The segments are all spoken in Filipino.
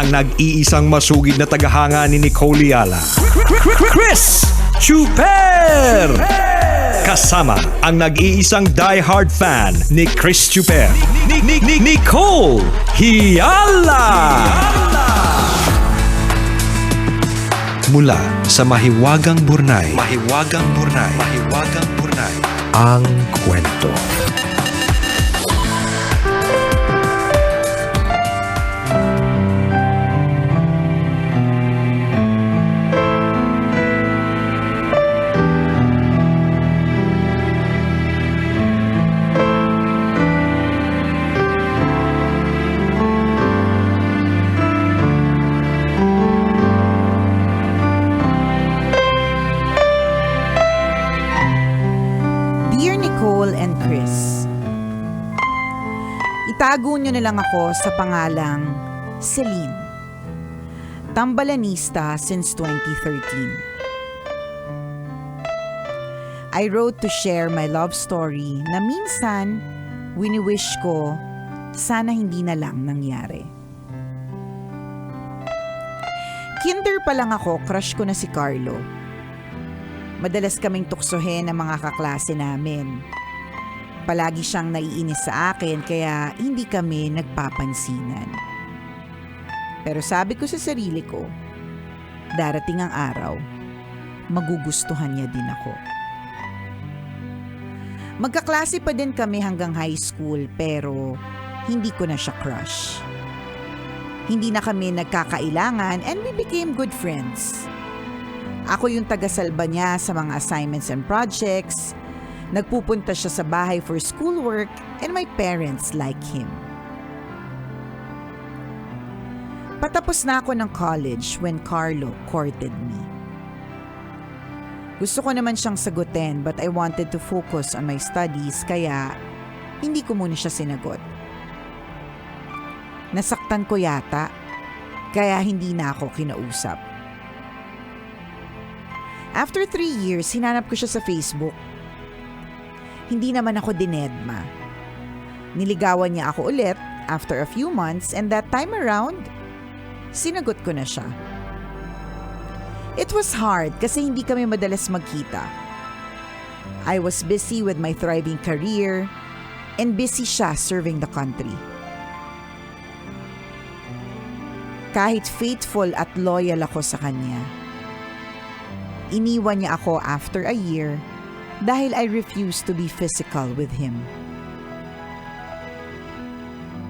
ang nag-iisang masugid na tagahanga ni Nicole Yala, Chris Chuper! Kasama ang nag-iisang die-hard fan ni Chris Chuper, Nicole Yala! Mula sa Mahiwagang Burnay, ang kwento. And Chris. Itago nyo na lang ako sa pangalang Celine. Tambalanista since 2013. I wrote to share my love story na minsan wini-wish ko sana hindi na lang nangyari. Kinder pa lang ako, crush ko na si Carlo. Madalas kaming tuksohin ng mga kaklase namin. Palagi siyang naiinis sa akin kaya hindi kami nagpapansinan. Pero sabi ko sa sarili ko, darating ang araw, magugustuhan niya din ako. Magkaklase pa din kami hanggang high school pero hindi ko na siya crush. Hindi na kami nagkakailangan and we became good friends. Ako yung taga-salba niya sa mga assignments and projects. Nagpupunta siya sa bahay for schoolwork and my parents like him. Patapos na ako ng college when Carlo courted me. Gusto ko naman siyang sagutin but I wanted to focus on my studies kaya hindi ko muna siya sinagot. Nasaktan ko yata kaya hindi na ako kinausap. After 3 years, hinanap ko siya sa Facebook. Hindi naman ako dinedma. Niligawan niya ako ulit after a few months and that time around, sinagot ko na siya. It was hard kasi hindi kami madalas magkita. I was busy with my thriving career and busy siya serving the country. Kahit faithful at loyal ako sa kanya, iniwan niya ako after a year dahil I refused to be physical with him.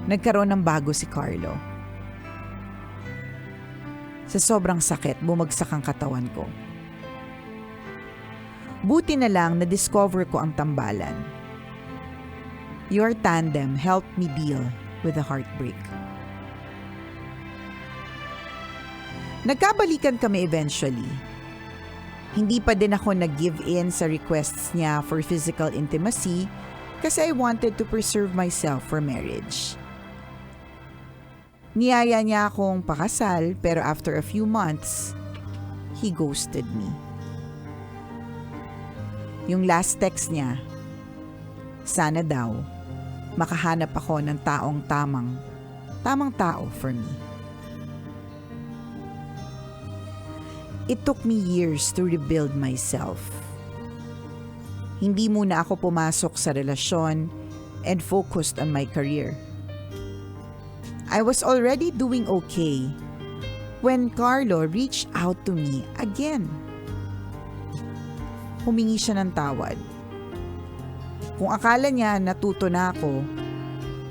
Nagkaroon ng bago si Carlo. Sa sobrang sakit, bumagsak ang katawan ko. Buti na lang na-discover ko ang tambalan. Your tandem helped me deal with the heartbreak. Nagkabalikan kami eventually. Hindi pa din ako nag-give in sa requests niya for physical intimacy kasi I wanted to preserve myself for marriage. Niyaya niya akong pakasal pero after a few months, he ghosted me. Yung last text niya, sana daw makahanap ako ng tamang tao for me. It took me years to rebuild myself. Hindi muna ako pumasok sa relasyon and focused on my career. I was already doing okay when Carlo reached out to me again. Humingi siya ng tawad. Kung akala niya natuto na ako,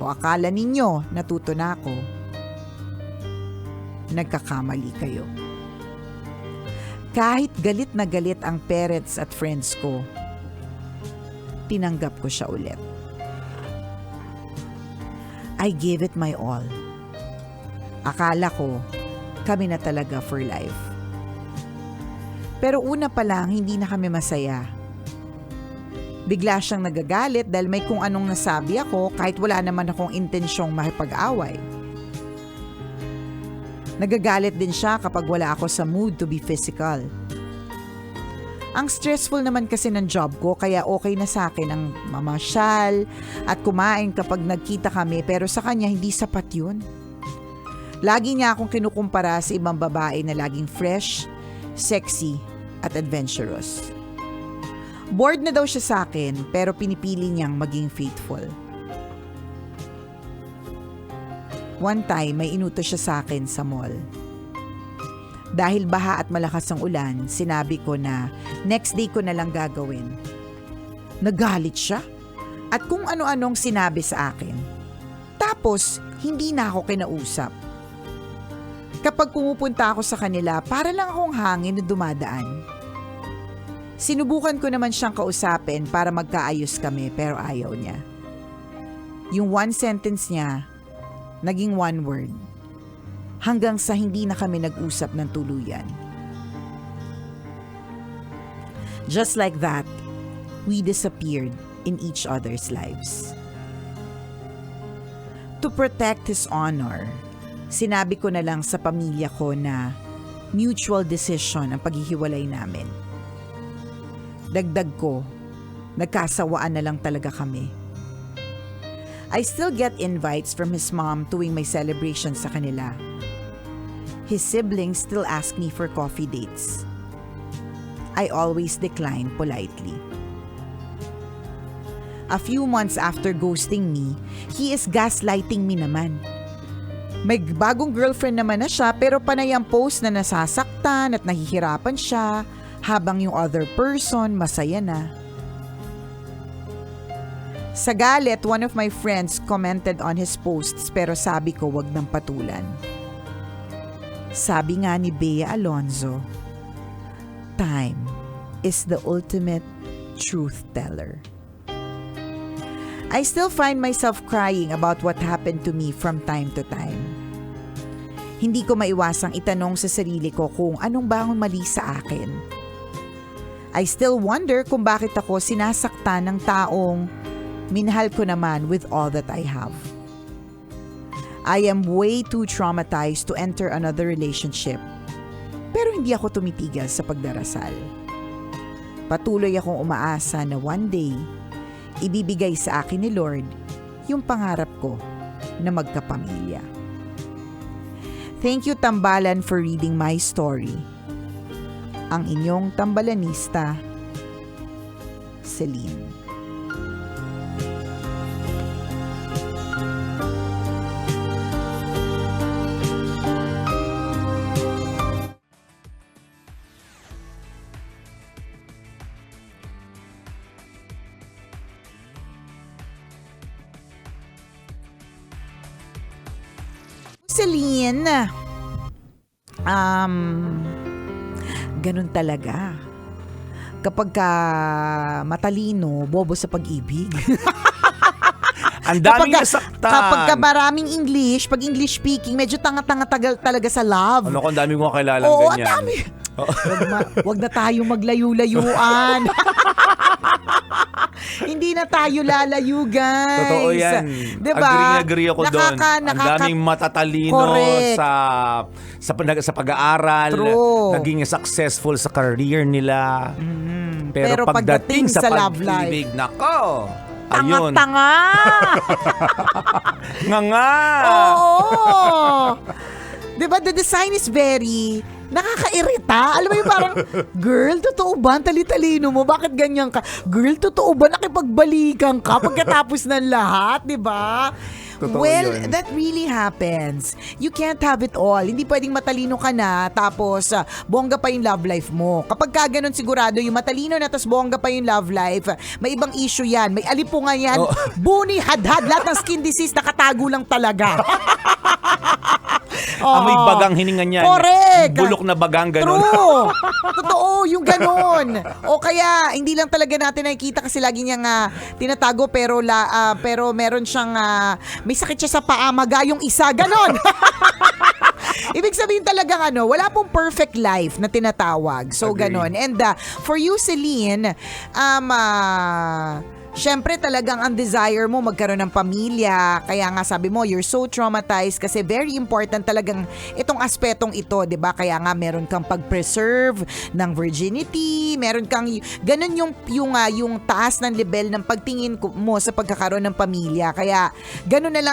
o akala ninyo natuto na ako, nagkakamali kayo. Kahit galit na galit ang parents at friends ko, tinanggap ko siya ulit. I gave it my all. Akala ko, kami na talaga for life. Pero una pa lang, hindi na kami masaya. Bigla siyang nagagalit dahil may kung anong nasabi ako kahit wala naman akong intensyong makipag-away. Nagagalit din siya kapag wala ako sa mood to be physical. Ang stressful naman kasi ng job ko kaya okay na sa akin ang mamasyal at kumain kapag nagkita kami pero sa kanya hindi sapat yun. Lagi niya akong kinukumpara sa ibang babae na laging fresh, sexy, at adventurous. Bored na daw siya sa akin pero pinipili niyang maging faithful. One time, may inutos siya sa akin sa mall. Dahil baha at malakas ang ulan, sinabi ko na next day ko na lang gagawin. Nagalit siya at kung ano-anong sinabi sa akin. Tapos, hindi na ako kinausap. Kapag pumupunta ako sa kanila, para lang akong hangin na dumadaan. Sinubukan ko naman siyang kausapin para magkaayos kami pero ayaw niya. Yung one sentence niya, naging one word. Hanggang sa hindi na kami nag-usap ng tuluyan. Just like that, we disappeared in each other's lives. To protect his honor, sinabi ko na lang sa pamilya ko na mutual decision ang paghihiwalay namin. Dagdag ko, nagkasawaan na lang talaga kami. I still get invites from his mom tuwing may celebration sa kanila. His siblings still ask me for coffee dates. I always decline politely. A few months after ghosting me, he is gaslighting me naman. May bagong girlfriend naman na siya pero panay ang post na nasasaktan at nahihirapan siya habang yung other person masaya na. Sa galit, one of my friends commented on his posts pero sabi ko wag nang patulan. Sabi nga ni Bea Alonzo, time is the ultimate truth teller. I still find myself crying about what happened to me from time to time. Hindi ko maiwasang itanong sa sarili ko kung anong ba ang mali sa akin. I still wonder kung bakit ako sinasaktan ng taong minahal ko naman with all that I have. I am way too traumatized to enter another relationship. Pero hindi ako tumitigil sa pagdarasal. Patuloy akong umaasa na one day, ibibigay sa akin ni Lord yung pangarap ko na magkapamilya. Thank you, Tambalan, for reading my story. Ang inyong tambalanista, Celine. Celine, ganun talaga. Kapag ka matalino, bobo sa pag-ibig. Ang daming nasaktan. Kapag ka maraming English, pag English speaking, medyo tanga-tanga talaga sa love. Ano kung dami mo kakilala Oo, ganyan? ang dami. Wag na tayo maglayo-layuan. Hindi na tayo lalayo, guys. Totoo yan. Diba? Agree ako doon. Ang daming matatalino sa pag-aaral. True. Naging successful sa career nila. Pero pagdating sa love pag-ibig, nako. Ayun. Tanga-tanga. Nga. Oo. Diba, the design is very nakakairita. Alam mo yung parang, girl, totoo ba? Ang tali-talino mo. Bakit ganyan ka? Girl, totoo ba? Nakipagbalikan ka pagkatapos ng lahat, diba? Totoo Well, yun. that really happens. You can't have it all. Hindi pwedeng matalino ka na tapos bongga pa yung love life mo. Kapag ka ganun sigurado, yung matalino na tapos bongga pa yung love life, may ibang issue yan. May alipungan yan. Oh. Buni, hadhad, lahat ng skin disease nakatago lang talaga. Amoy bagang hininga niyan. Correct. Bulok na bagang ganun. True. Totoo, yung ganun. O kaya, hindi lang talaga natin nakikita kasi lagi niyang tinatago pero meron siyang may sakit siya sa paa, maga yung isa. Ganon. Ibig sabihin talagang wala pong perfect life na tinatawag. So, Agree. ganon. And for you, Celine, syempre talagang ang desire mo magkaroon ng pamilya. Kaya nga sabi mo, you're so traumatized kasi very important talagang itong aspetong ito, 'di ba? Kaya nga meron kang pag-preserve ng virginity, meron kang ganun yung taas ng level ng pagtingin mo sa pagkakaroon ng pamilya. Kaya ganyan na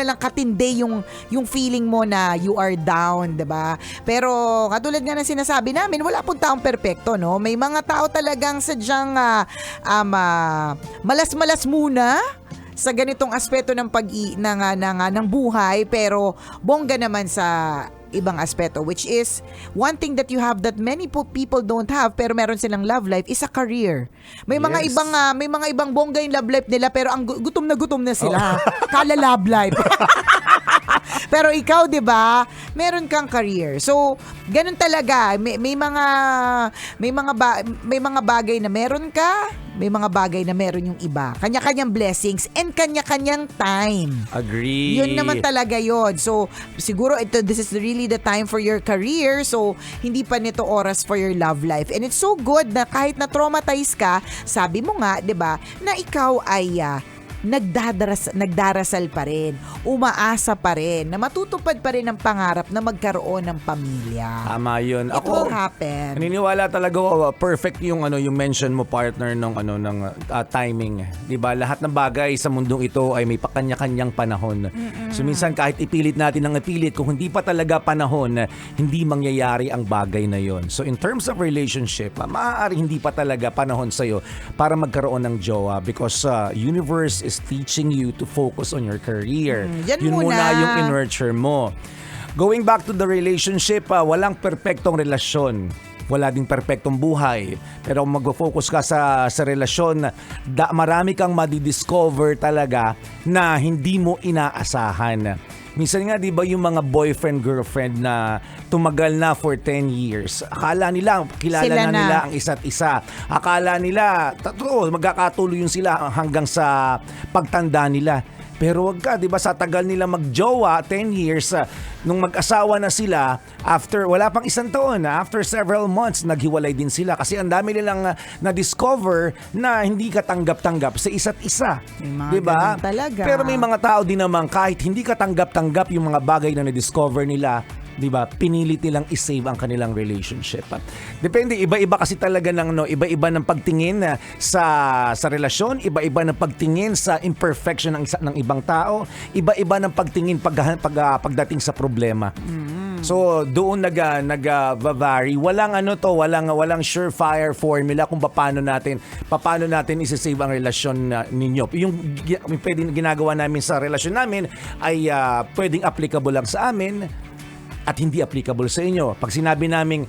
lang katindi yung feeling mo na you are down, 'di ba? Pero katulad nga ng sinasabi namin, wala pong taong perpekto, no? May mga tao talagang sadyang malas-malas muna sa ganitong aspeto ng ng buhay, pero bongga naman sa ibang aspeto, which is one thing that you have that many people don't have pero meron silang love life is a career. May mga Yes. ibang bongga yung love life nila pero ang gutom na sila. Kala love life. Pero ikaw, 'di ba? Meron kang career. So, ganun talaga. May mga bagay na meron ka, may mga bagay na meron yung iba. Kanya-kanyang blessings and kanya-kanyang time. Agree. Yun naman talaga yun. So, siguro this is really the time for your career. So, hindi pa nito oras for your love life. And it's so good na kahit na-traumatize ka, sabi mo nga, 'di ba, na ikaw ay nagdarasal pa rin, umaasa pa rin, na matutupad pa rin ang pangarap na magkaroon ng pamilya. Tama yun. It will happen. Naniniwala talaga ako, perfect yung yung mention mo, partner, ng timing. 'Di ba? Lahat ng bagay sa mundong ito ay may kanya-kanyang panahon. So minsan kahit ipilit natin ng ipilit, kung hindi pa talaga panahon, hindi mangyayari ang bagay na yon. So in terms of relationship, maaari hindi pa talaga panahon sa'yo para magkaroon ng jowa because universe is teaching you to focus on your career. Yan Yun muna. muna yung in-nurture mo. Going back to the relationship, walang perpektong relasyon. Wala ding perpektong buhay. Pero kung mag-focus ka sa relasyon, marami kang madidiscover talaga na hindi mo inaasahan. Minsan nga, di ba, yung mga boyfriend-girlfriend na tumagal na for 10 years, akala nila, kilala Sila na na. nila ang isa't isa. Akala nila, magkakatuloy yung sila hanggang sa pagtanda nila. Pero wag ka, 'di ba, sa tagal nila magjowa, 10 years, nung mag-asawa na sila, wala pang isang taon, after several months, naghiwalay din sila kasi ang dami nilang na-discover na hindi ka tanggap-tanggap sa isa't isa. May mga 'Di ba? ganun talaga. Pero may mga tao din naman, kahit hindi ka tanggap-tanggap yung mga bagay na na-discover nila, 'di ba? Pinilit nilang i-save ang kanilang relationship. Depende, iba-iba kasi talaga iba-iba ng pagtingin sa relasyon, iba-iba ng pagtingin sa imperfection ng ibang tao, iba-iba ng pagtingin pagdating sa problema. So doon nag-vary. Walang surefire formula kung paano natin i-save ang relasyon ninyo. Yung pwedeng ginagawa namin sa relasyon namin ay pwedeng applicable lang sa amin at hindi applicable sa inyo. Pag sinabi naming,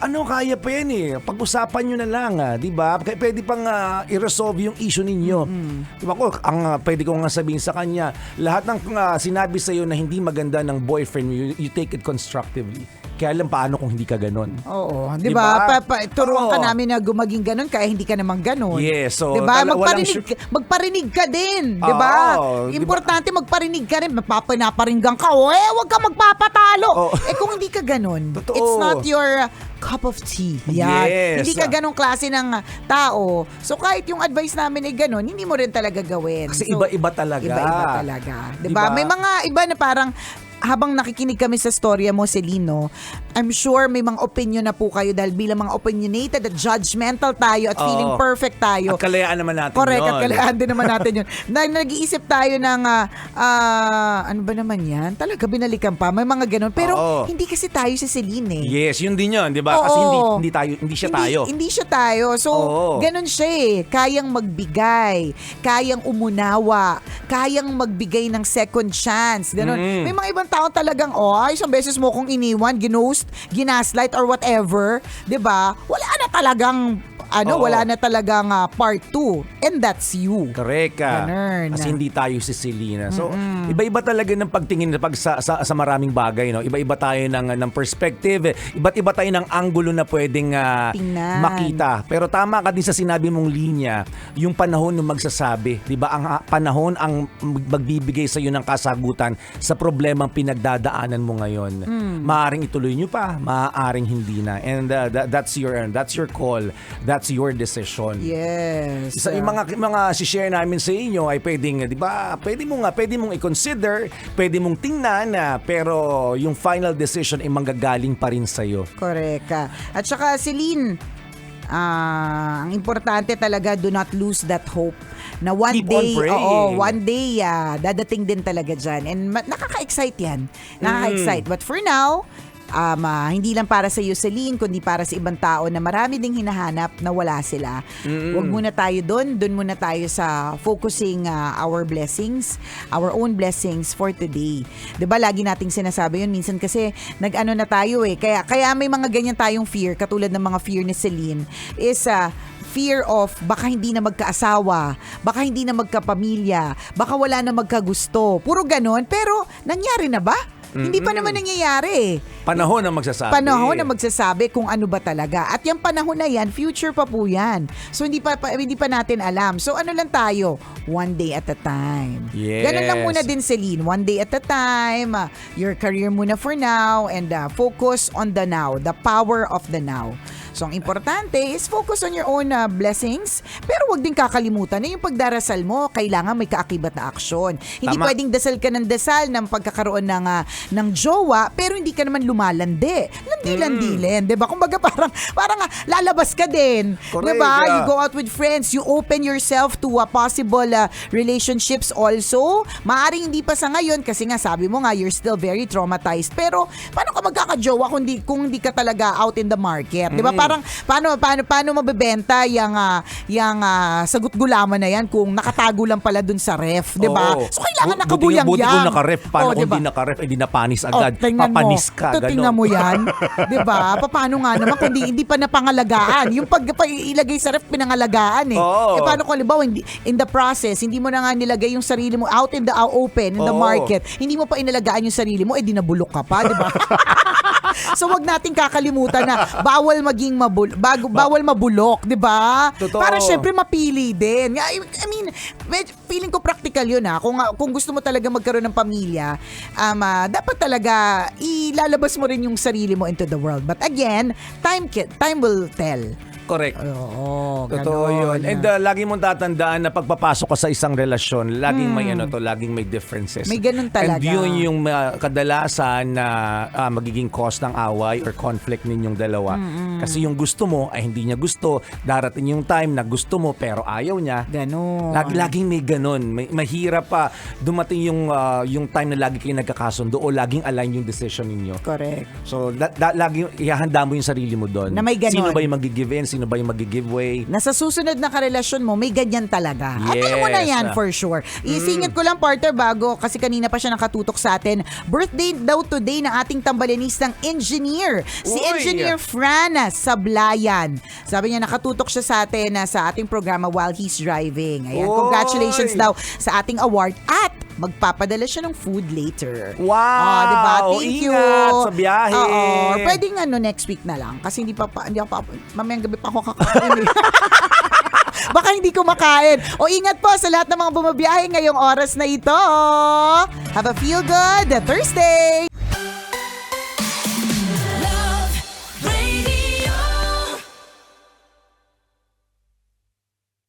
kaya pa yan eh. Pag-usapan nyo na lang, di ba? Pwede pang i-resolve yung issue ninyo. Di ba ko, pwede ko nga sabihin sa kanya, lahat ng sinabi sa'yo na hindi maganda ng boyfriend, you take it constructively. Kaya alam paano kung hindi ka ganon. Oo, 'di Diba? ba? Turuan ka Oo. namin na gumaging ganun kaya hindi ka naman ganun. Yes, so 'di ba? walang Magparinig ka din, 'di ba? Oo, 'di ba? Importante magparinig ka rin. Pinaparinggan ka. Wag ka magpapatalo. Oo. Kung hindi ka ganun, Totoo. it's not your cup of tea. Yan. Yes. Hindi ka ganong klase ng tao. So kahit yung advice namin ay ganun, hindi mo rin talaga gawin. Kasi So, iba-iba talaga. Iba-iba talaga. 'Di Diba? ba? May mga iba na parang habang nakikinig kami sa storya mo, Celino, I'm sure may mga opinion na po kayo dahil bilang mga opinionated at judgmental tayo at feeling Oo. perfect tayo. At kalayaan naman natin Correct, yun. at kalayaan din naman natin yun. Nag-iisip tayo ng, ano ba naman yan? Talaga binalikan pa. May mga ganun. Pero Oo. hindi kasi tayo si Celine eh. Yes, yun din yun, di ba? Kasi Oo. hindi siya tayo. Hindi siya tayo. So, Oo. ganun siya eh. Kayang magbigay, kayang umunawa, kayang magbigay ng second chance. Ganun. May mga ibang tao talagang, isang beses mo kong iniwan, ginost, ginaslight or whatever, 'di ba? Wala na talagang Oo. wala na talagang part 2. And that's you. Correct ka. Ganun. Kasi hindi tayo si Selena. So, iba-iba talaga ng pagtingin sa maraming bagay. No? Iba-iba tayo ng perspective. Iba't iba tayo ng anggulo na pwedeng Tingnan. makita. Pero tama ka din sa sinabi mong linya, yung panahon ng magsasabi. Di ba? Ang panahon ang magbibigay sa iyo ng kasagutan sa problemang pinagdadaanan mo ngayon. Maaaring ituloy nyo pa, maaaring hindi na. And that's your call. That's that's your decision. Yes. Isa yung mga share namin sa inyo ay pwedeng, 'di ba? Pwede mong i-consider, pwede mong tingnan, pero yung final decision ay manggagaling pa rin sa iyo. Correct. At saka Celine, ang importante talaga, do not lose that hope na one Keep on day, praying. one day dadating din talaga dyan. And nakaka-excite yan. Nakaka-excite. But for now, hindi lang para sa iyo, Celine, kundi para sa ibang tao na marami ding hinahanap na wala sila. Huwag muna tayo doon muna tayo sa focusing our blessings, our own blessings for today. 'Di ba lagi nating sinasabi yun, minsan kasi nag-ano na tayo kaya may mga ganyan tayong fear, katulad ng mga fear ni Celine, is fear of baka hindi na magkaasawa, baka hindi na magkapamilya, baka wala na magkagusto. Puro ganon, pero nangyari na ba? Hindi pa naman nangyayari. Panahon ang magsasabi. Panahon na magsasabi kung ano ba talaga. At yung panahon na yan, future pa po yan. So hindi pa natin alam. So ano lang tayo? One day at a time. Yes. Ganun lang muna din, Celine. One day at a time. Your career muna for now. And focus on the now. The power of the now. So ang importante is focus on your own blessings. Pero wag din kakalimutan na yung pagdarasal mo, kailangan may kaakibat na aksyon. Hindi Tama. pwedeng dasal ka ng dasal ng pagkakaroon ng jowa, pero hindi ka naman lumalandi. Landi-landilin, 'di ba? Kumbaga parang lalabas ka din, 'di ba? Correct. You go out with friends, you open yourself to possible relationships also. Maaring hindi pa sa ngayon kasi nga sabi mo nga you're still very traumatized. Pero paano ka magkakajowa kung hindi ka talaga out in the market? 'Di ba? Parang paano mabebenta yung sagot gulaman na yan kung nakatago lang pala dun sa ref, 'di ba? Oo. So kailangan Buti nakabuyang-yang. kung naka-ref, paano Oh, kung diba? di naka-ref, di napanis agad. Tingnan Papanis mo. ka, Tingnan gano'n. mo yan. 'Di ba? Paano nga naman kung hindi pa napangalagaan? Yung pag ilagay sa ref, pinangalagaan Oo. Paano kung halimbawa, in the process, hindi mo na nga nilagay yung sarili mo out in the open, in the Oo. market. Hindi mo pa inalagaan yung sarili mo, di nabulok ka pa, 'di ba? So wag nating kakalimutan na bawal maging bawal mabulok, 'di ba? Totoo. Para syempre mapili din. I mean, feeling ko practical 'yun Kung gusto mo talaga magkaroon ng pamilya, dapat talaga ilalabas mo rin yung sarili mo into the world. But again, time will tell. Correct. Oo, Totoo yun. And lagi mong tatandaan na pagpapasok ka sa isang relasyon, laging may laging may differences. May ganun talaga. And yun yung kadalasan na magiging cause ng away or conflict ninyong dalawa. Kasi yung gusto mo ay hindi niya gusto. Darating yung time na gusto mo pero ayaw niya. Ganon. Laging may ganun. Mahirap pa dumating yung time na lagi kayo nagkakasundo o laging align yung decision ninyo. Correct. So, laging ihahanda mo yung sarili mo doon. Na may ganun. Sino ba yung mag-give in? Sino ba yung mag-give way? Nasa susunod na karelasyon mo, may ganyan talaga. At alam mo na Yes. yan for sure. Isingit ko lang, partner, bago, kasi kanina pa siya nakatutok sa atin. Birthday daw today ng ating tambalanistang engineer. Si Uy! Engineer Fran Sablayan. Sabi niya, nakatutok siya sa atin sa ating programa while he's driving. Ayan, Uy! congratulations daw sa ating award at magpapadala siya ng food later. Wow! Diba? Thank you. Ingat sa biyahe. Oo. Pwedeng next week na lang. Kasi hindi ako pa, mamayang gabi pa ako kakain. Baka hindi ko makain. O ingat po sa lahat ng mga bumabiyahe ngayong oras na ito. Have a feel good Thursday!